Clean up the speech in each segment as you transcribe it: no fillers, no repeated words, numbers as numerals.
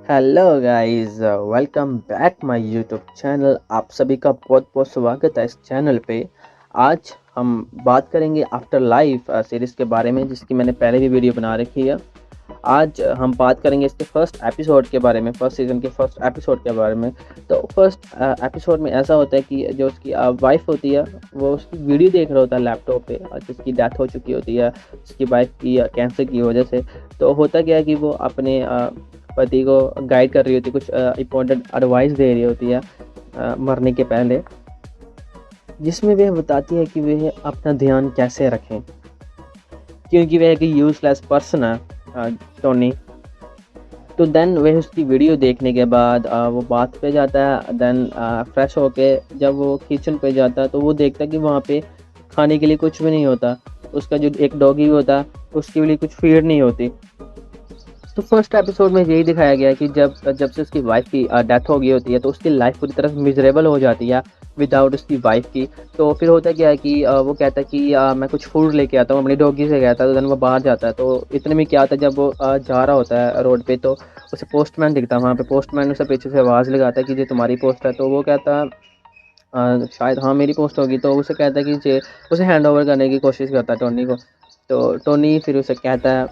Hello guys, welcome back my YouTube channel. आप सभी का बहुत बहुत स्वागत है इस चैनल पे। आज हम बात करेंगे आफ्टर लाइफ सीरीज़ के बारे में, जिसकी मैंने पहले भी वीडियो बना रखी है। आज हम बात करेंगे इसके फर्स्ट एपिसोड के बारे में, फर्स्ट सीज़न के फर्स्ट एपिसोड के बारे में। तो फर्स्ट एपिसोड में ऐसा होता है कि जो उसकी वाइफ होती है, वो उसकी वीडियो देख रहा होता है लैपटॉप पे, जिसकी डेथ हो चुकी होती है, जिसकी वाइफ की कैंसर की वजह से। तो होता क्या है कि वो अपने पति को गाइड कर रही होती है, कुछ इम्पोर्टेंट एडवाइस दे रही होती है मरने के पहले, जिसमें वह बताती है कि वह अपना ध्यान कैसे रखें, क्योंकि वह एक यूजलेस पर्सन है टोनी। तो देन वह उसकी वीडियो देखने के बाद वो बात पे जाता है। देन फ्रेश होके जब वो किचन पे जाता है तो वो देखता है कि वहाँ पे खाने के लिए कुछ भी नहीं होता। उसका जो एक डॉगी होता है, उसके लिए कुछ फीड नहीं होती। तो फर्स्ट एपिसोड में यही दिखाया गया है कि जब जब से उसकी वाइफ की डेथ हो गई होती है, तो उसकी लाइफ पूरी तरह से मिजरेबल हो जाती है विदाउट उसकी वाइफ की। तो फिर होता क्या है कि वो कहता है कि मैं कुछ फूड लेके आता हूँ, अपनी डॉगी से कहता है। तो देन वो बाहर जाता है, तो इतने में क्या होता है, जब वो जा रहा होता है रोड पे, तो उसे पोस्टमैन दिखता है। वहाँ पे पोस्टमैन उसे पीछे से आवाज़ लगाता है कि ये तुम्हारी पोस्ट है। तो वो कहता है शायद हाँ मेरी पोस्ट होगी। तो उसे कहता है कि जे उसे हैंड ओवर करने की कोशिश करता है टोनी को। तो टोनी फिर उसे कहता है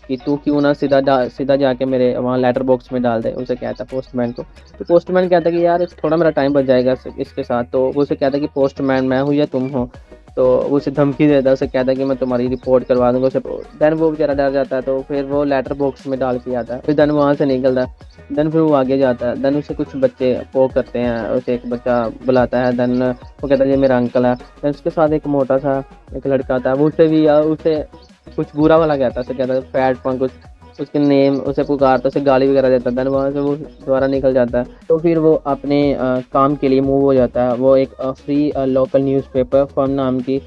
कि तू क्यों ना सीधा जाके मेरे वहाँ लेटर बॉक्स में डाल दे, उसे कहता है पोस्टमैन को। तो पोस्टमैन कहता है कि यार थोड़ा मेरा टाइम बच जाएगा इसके साथ। तो वो उसे कहता है कि पोस्टमैन मैं हूँ या तुम हो। तो वो उसे धमकी देता है, उसे कहता है कि मैं तुम्हारी रिपोर्ट करवा दूंगा उसे। देन वो बेचारा डर जाता है, तो फिर वो लेटर बॉक्स में डाल के आता है। फिर देन वहाँ से निकलता है। देन फिर वो आगे जाता है। देन उसे कुछ बच्चे पो करते हैं, उसे एक बच्चा बुलाता है। देन वो कहता है ये मेरा अंकल है। देन उसके साथ एक मोटा सा एक लड़का आता है, वो उसे भी उसे कुछ बुरा वाला कहता है, उसे कहता है फैट पन कुछ, उसके नेम उसे पुकारता, उसे गाली वगैरह देता है। देन वहाँ से वो दोबारा निकल जाता है। तो फिर वो अपने काम के लिए मूव हो जाता है। वो एक फ्री लोकल न्यूज़पेपर फर्म नाम की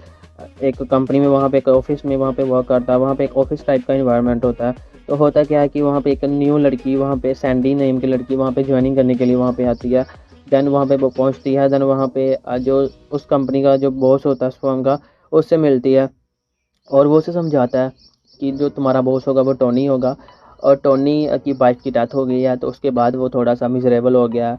एक कंपनी में, वहाँ पे एक ऑफिस में वहाँ पे वर्क करता है। वहाँ पे एक ऑफिस टाइप का इन्वायरमेंट होता है। तो होता क्या है कि वहाँ पे एक न्यू लड़की, वहाँ पे सैंडी नेम की लड़की वहाँ पे ज्वाइनिंग करने के लिए वहाँ पे आती है। देन वहाँ पे वो पहुँचती है। देन वहाँ पे जो उस कंपनी का जो बॉस होता है उस फर्म का, उससे मिलती है। और वो उसे समझाता है कि जो तुम्हारा बॉस होगा वो टोनी होगा, और टोनी की वाइफ की डेथ हो गई है। तो उसके बाद वो थोड़ा सा मिजरेबल हो गया।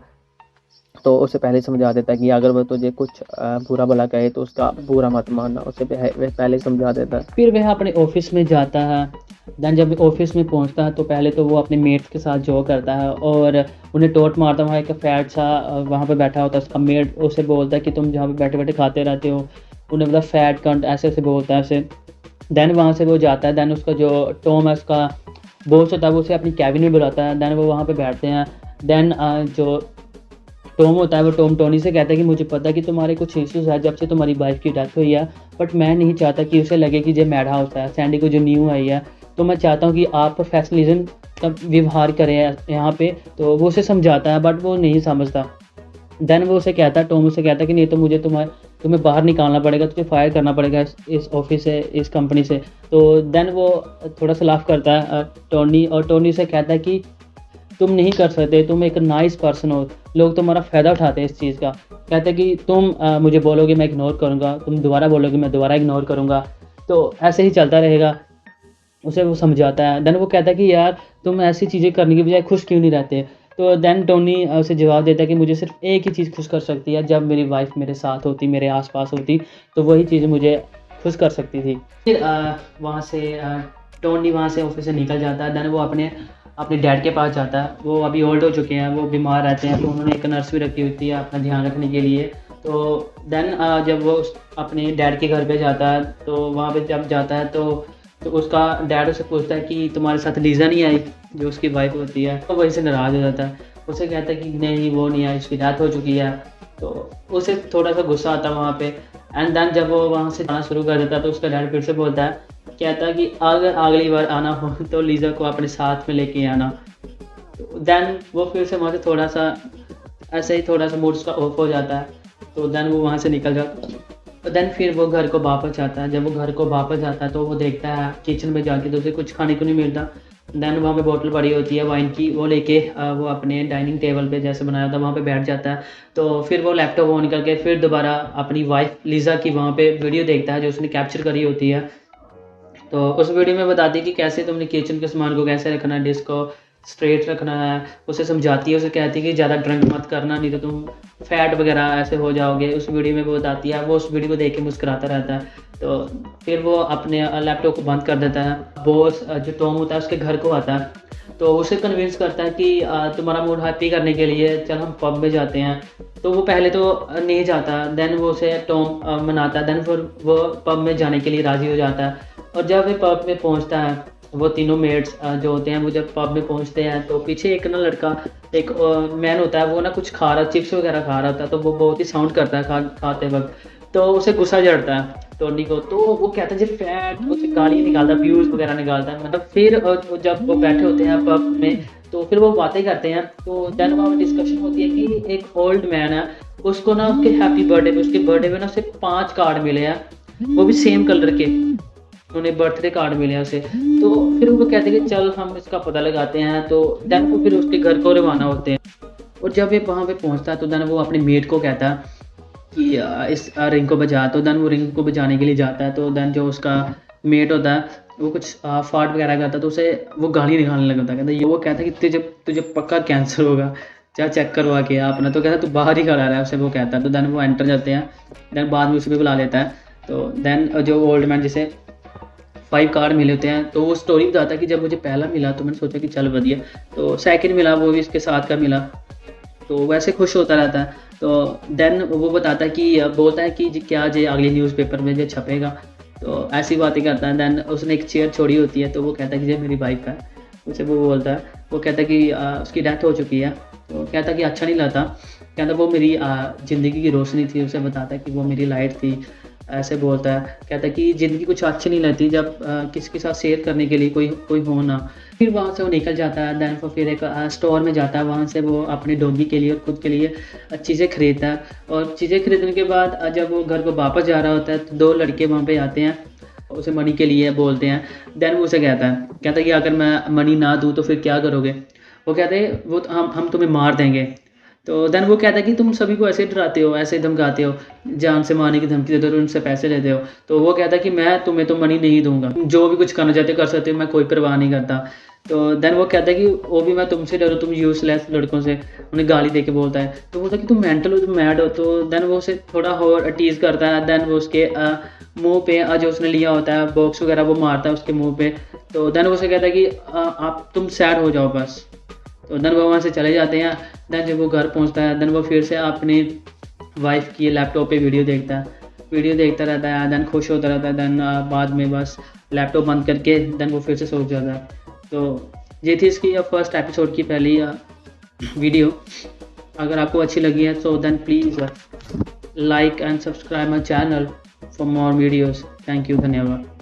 तो उसे पहले समझा देता है कि अगर वो तुझे कुछ बुरा भला कहे तो उसका बुरा मत मानना, उसे वह पहले ही समझा देता है। फिर वह अपने ऑफिस में जाता है। देन जब ऑफिस में पहुंचता है तो पहले तो वो अपने मेट्स के साथ जो करता है और उन्हें टोट मारता है। वहाँ एक फैट सा वहाँ पे बैठा होता है, उसका मेट उसे बोलता है कि तुम जहाँ पे बैठे बैठे खाते रहते हो, उन्हें मतलब फैट कंट ऐसे ऐसे बोलता है उसे। देन वहाँ से वो जाता है। देन उसका जो टॉम है, उसका बॉस होता है, वो उसे अपनी कैबिन में बुलाता है। देन वो वहाँ पे बैठते हैं। देन जो टॉम होता है, वो टॉम टोनी से कहता है कि मुझे पता है कि तुम्हारे कुछ इश्यूज़ है जब से तुम्हारी वाइफ की डेथ हुई है, बट मैं नहीं चाहता कि उसे लगे कि ये मैड हाउस है, सैंडी को जो न्यू आई है। तो मैं चाहता हूँ कि आप प्रोफेशनलिज्म का व्यवहार करें यहाँ पे। तो वो उसे समझाता है बट वो नहीं समझता। देन वो उसे कहता है, टॉम उसे कहता है कि नहीं तो मुझे तुम्हें बाहर निकालना पड़ेगा, तुझे फायर करना पड़ेगा इस ऑफिस से, इस कंपनी से। तो देन वो थोड़ा सा लाफ करता है टोनी, और टोनी से कहता है कि तुम नहीं कर सकते, तुम एक नाइस पर्सन हो, लोग तुम्हारा फ़ायदा उठाते हैं इस चीज़ का। कहते हैं कि तुम मुझे बोलोगे मैं इग्नोर करूँगा, तुम दोबारा बोलोगे मैं दोबारा इग्नोर करूँगा, तो ऐसे ही चलता रहेगा। उसे वो समझाता है। देन वो कहता है कि यार तुम ऐसी चीज़ें करने की बजाय खुश क्यों नहीं रहते। तो देन टोनी उसे जवाब देता है कि मुझे सिर्फ एक ही चीज़ खुश कर सकती है, जब मेरी वाइफ मेरे साथ होती, मेरे आसपास होती, तो वही चीज़ मुझे खुश कर सकती थी। फिर वहाँ से टोनी वहाँ से ऑफिस से निकल जाता है। देन वो अपने अपने डैड के पास जाता है। वो अभी ओल्ड हो चुके हैं, वो बीमार रहते हैं, तो उन्होंने एक नर्स भी रखी होती है अपना ध्यान रखने के लिए। तो देन जब वो अपने डैड के घर पे जाता है, तो वहाँ पे जब जाता है तो उसका डैड उसे पूछता है कि तुम्हारे साथ लीज़ा नहीं आई, जो उसकी वाइफ होती है। तो वहीं से नाराज़ हो जाता है। उसे कहता है कि नहीं वो नहीं आई, उसकी डेथ हो चुकी है। तो उसे थोड़ा सा गुस्सा आता है वहाँ पे। एंड देन जब वो वहाँ से जाना शुरू कर देता है तो उसका डैड फिर से बोलता है, कहता है कि अगर अगली बार आना हो तो लीज़ा को अपने साथ में लेके आना। देन वो फिर से वहाँ से थोड़ा सा ऐसे ही थोड़ा सा मूड उसका ऑफ हो जाता है। तो देन वो वहाँ से निकल जाता है। तो देन फिर वो घर को वापस आता है। जब वो घर को वापस आता है तो वो देखता है किचन में जाके, तो उसे कुछ खाने को नहीं मिलता। देन वहाँ पे बोतल पड़ी होती है वाइन की, वो लेके वो अपने डाइनिंग टेबल पे जैसे बनाया था वहाँ पे बैठ जाता है। तो फिर वो लैपटॉप ऑन करके फिर दोबारा अपनी वाइफ लीज़ा की वहाँ पे वीडियो देखता है जो उसने कैप्चर करी होती है। तो उस वीडियो में बताती है कि कैसे तुमने किचन के सामान को कैसे रखना है, डिश को स्ट्रेट रखना है, उसे समझाती है, उसे कहती है कि ज़्यादा ड्रिंक मत करना नहीं तो तुम फैट वगैरह ऐसे हो जाओगे। उस वीडियो में वो बताती है, वो उस वीडियो को देख के मुस्कुराता रहता है। तो फिर वो अपने लैपटॉप को बंद कर देता है। बॉस जो टॉम होता है उसके घर को आता है, तो उसे कन्विंस करता है कि तुम्हारा मूड हैप्पी करने के लिए चल हम पब में जाते हैं। तो वो पहले तो नहीं जाता, देन वो उसे टॉम मनाता है, देन फिर वो पब में जाने के लिए राज़ी हो जाता है। और जब वो पब में पहुंचता है, वो तीनों मेट्स जो होते हैं वो जब पब में पहुंचते हैं तो पीछे एक ना लड़का, एक मैन होता है, वो ना कुछ खा रहा, चिप्स वगैरह खा रहा होता है, तो वो बहुत ही साउंड करता है खाते वक्त। तो उसे गुस्सा चढ़ता है टोनी को, तो वो कहता है जी फैट, उसे गालियाँ निकालता है, व्यूज़ वगैरह निकालता है। मतलब फिर जब वो बैठे होते हैं पब में तो फिर वो बातें करते हैं। तो देन वहाँ पर डिस्कशन होती है कि एक ओल्ड मैन है, उसको ना उसके हैप्पी बर्थडे पे, उसके बर्थडे पे ना उसे 5 कार्ड मिले हैं, वो भी सेम कलर के, उन्हें बर्थडे कार्ड मिले हैं उसे। तो फिर वो कहते हैं कि चल हम इसका पता लगाते हैं। तो देन वो फिर उसके घर को रवाना होते हैं। और जब ये वहाँ पे पहुँचता है तो देन वो अपने मेट को कहता है कि इस रिंग को बजा। तो देन वो रिंग को बजाने के लिए जाता है। तो देन जो उसका मेट होता है वो कुछ फाट वगैरह करता है, तो उसे वो गाली निकालने लगता है। कहता है, ये वो कहता है कि तुझे तुझे पक्का कैंसर होगा, जा चेक करवा के आ अपना। तो कहता है तू बाहर ही खड़ा रहा है, उसे वो कहता है। तो देन वो एंटर जाते हैं, देन बाद में उसे भी बुला लेता है। तो देन जो ओल्ड मैन जिसे 5 कार्ड मिले होते हैं, तो वो स्टोरी बताता है कि जब मुझे पहला मिला तो मैंने सोचा कि चल बढ़िया, तो सेकंड मिला वो भी इसके साथ का मिला, तो वैसे खुश होता रहता है। तो देन वो बताता है कि बोलता है कि क्या जे अगली न्यूज़पेपर में जो छपेगा, तो ऐसी बातें करता है। देन उसने एक चेयर छोड़ी होती है, तो वो कहता है कि ये मेरी वाइफ है, उसे वो बोलता है। वो कहता है कि उसकी डेथ हो चुकी है। तो कहता है कि अच्छा नहीं लगता, कहता वो मेरी ज़िंदगी की रोशनी थी, उसे बताता है कि वो मेरी लाइट थी, ऐसे बोलता है। कहता है कि ज़िंदगी कुछ अच्छी नहीं लगती जब किसी के साथ शेयर करने के लिए कोई कोई हो ना। फिर वहाँ से वो निकल जाता है। देन वो फिर एक स्टोर में जाता है, वहाँ से वो अपने डॉगी के लिए और खुद के लिए चीज़ें खरीदता है। और चीज़ें खरीदने के बाद जब वो घर को वापस जा रहा होता है तो 2 लड़के वहाँ पे आते हैं, उसे मनी के लिए बोलते हैं। देन वो उसे कहता है कि अगर मैं मनी ना दूँ तो फिर क्या करोगे? वो कहते हैं वो हम तुम्हें मार देंगे। तो देन वो कहता है कि तुम सभी को ऐसे डराते हो, ऐसे धमकाते हो, जान से मारने की धमकी देते हो और उनसे पैसे लेते हो। तो वो कहता है कि मैं तुम्हें तो मनी नहीं दूँगा, जो भी कुछ करना चाहते हो कर सकते हो, मैं कोई परवाह नहीं करता। तो देन वो कहता है कि वो भी मैं तुमसे डरूँ, तुम यूज़लेस लड़कों से, उन्हें गाली दे के बोलता है। तो बोलता है कि तुम मेंटल हो, तुम मैड हो। तो देन वो उसे थोड़ा और टीज़ करता है। देन वो उसके मुँह पे जो उसने लिया होता है बॉक्स वगैरह वो मारता है उसके मुँह पे। तो देन वो उसे कहता है कि आप तुम सैड हो जाओ बस। तो देन वो वहाँ से चले जाते हैं। देन जब वो घर पहुँचता है, देन वो फिर से अपनी वाइफ की लैपटॉप पे वीडियो देखता है, वीडियो देखता रहता है। देन खुश होता रहता है। देन बाद में बस लैपटॉप बंद करके देन वो फिर से सो जाता है। तो ये थी इसकी फर्स्ट एपिसोड की पहली वीडियो। अगर आपको अच्छी लगी है तो then please like and subscribe my channel for more videos. Thank you, धन्यवाद।